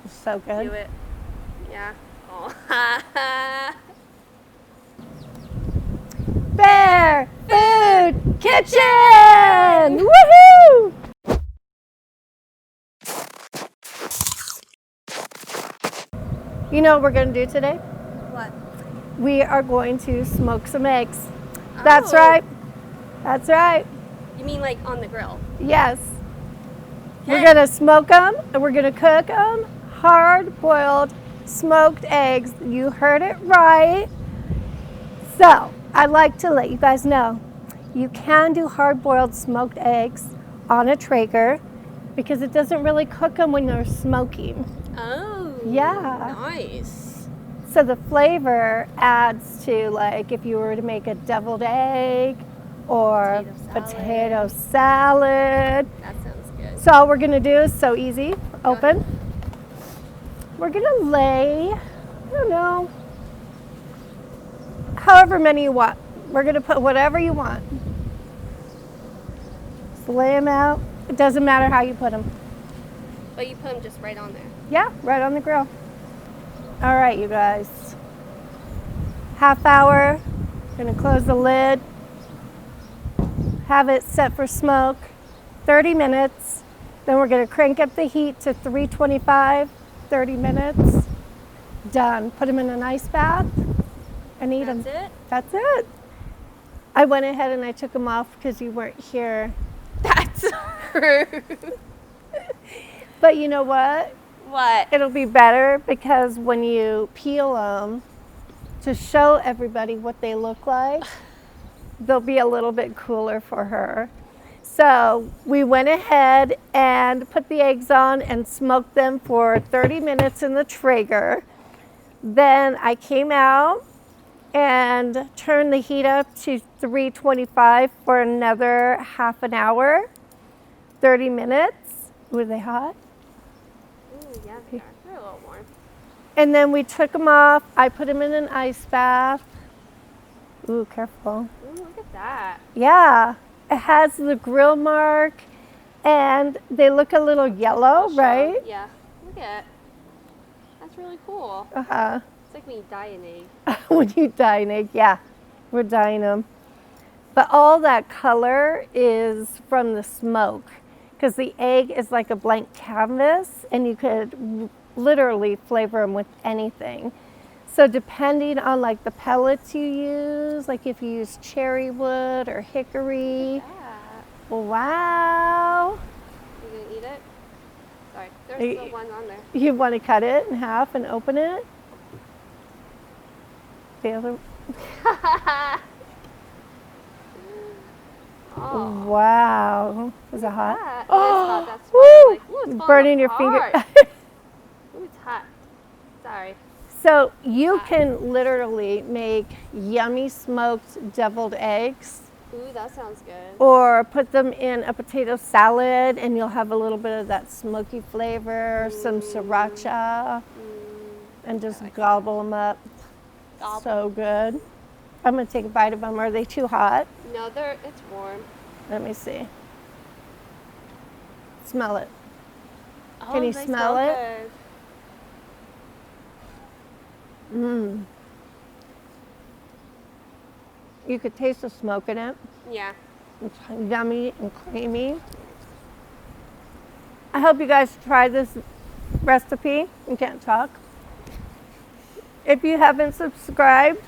So good. Do it. Yeah. Oh. Bear Food Kitchen! Woohoo! You know what we're going to do today? What? We are going to smoke some eggs. That's Oh. right. That's right. You mean like on the grill? Yes. We're Okay. going to smoke them and we're going to cook them. Hard-boiled smoked eggs. You heard it right. So, I'd like to let you guys know you can do hard-boiled smoked eggs on a Traeger because it doesn't really cook them when they're smoking. Oh. Yeah. Nice. So the flavor adds to, like, if you were to make a deviled egg or potato salad. That sounds good. So all we're gonna do is so easy. Open. We're gonna lay, I don't know, however many you want. We're gonna put whatever you want. Just lay them out. It doesn't matter how you put them. But you put them just right on there. Yeah, right on the grill. All right, you guys. Half hour. Gonna close the lid. Have it set for smoke. 30 minutes. Then we're gonna crank up the heat to 325. 30 minutes. Done. Put them in an ice bath and eat them. That's it? That's it. I went ahead and I took them off because you weren't here. That's rude. But you know what? What? It'll be better because when you peel them to show everybody what they look like, they'll be a little bit cooler for her. So we went ahead and put the eggs on and smoked them for 30 minutes in the Traeger. Then I came out and turned the heat up to 325 for another half an hour, 30 minutes. Were they hot? Ooh, yeah, they're a little warm. And then we took them off. I put them in an ice bath. Ooh, careful. Ooh, look at that. Yeah, it has the grill mark and they look a little yellow, right? Yeah. Look at it. That's really cool. Uh-huh. It's like when you dye an egg. When you dye an egg, yeah, we're dyeing them. But all that color is from the smoke because the egg is like a blank canvas and you could literally flavor them with anything. So depending on like the pellets you use, like if you use cherry wood or hickory. Yeah. Wow. You gonna eat it? Sorry, there's still one on there. You want to cut it in half and open it? The other. Oh. Wow. Was it hot? Yeah, Oh, it is hot. That's why I'm like, ooh, it's falling burning your apart. finger. Ooh, it's hot. Sorry. So you can literally make yummy smoked deviled eggs Ooh, that sounds good. or put them in a potato salad and you'll have a little bit of that smoky flavor, some sriracha, and just gobble them up. Gobble. So good. I'm gonna take a bite of them. Are they too hot? No, it's warm. Let me see. Smell it. Oh, Can you they smell it? good. Mmm. You could taste the smoke in it. Yeah. It's yummy and creamy. I hope you guys try this recipe. You can't talk. If you haven't subscribed,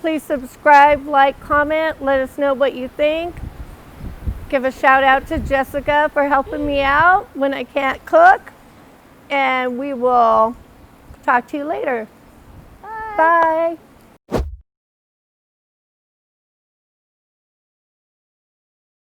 please subscribe, like, comment, let us know what you think. Give a shout out to Jessica for helping me out when I can't cook. And we will talk to you later. Bye. Bye.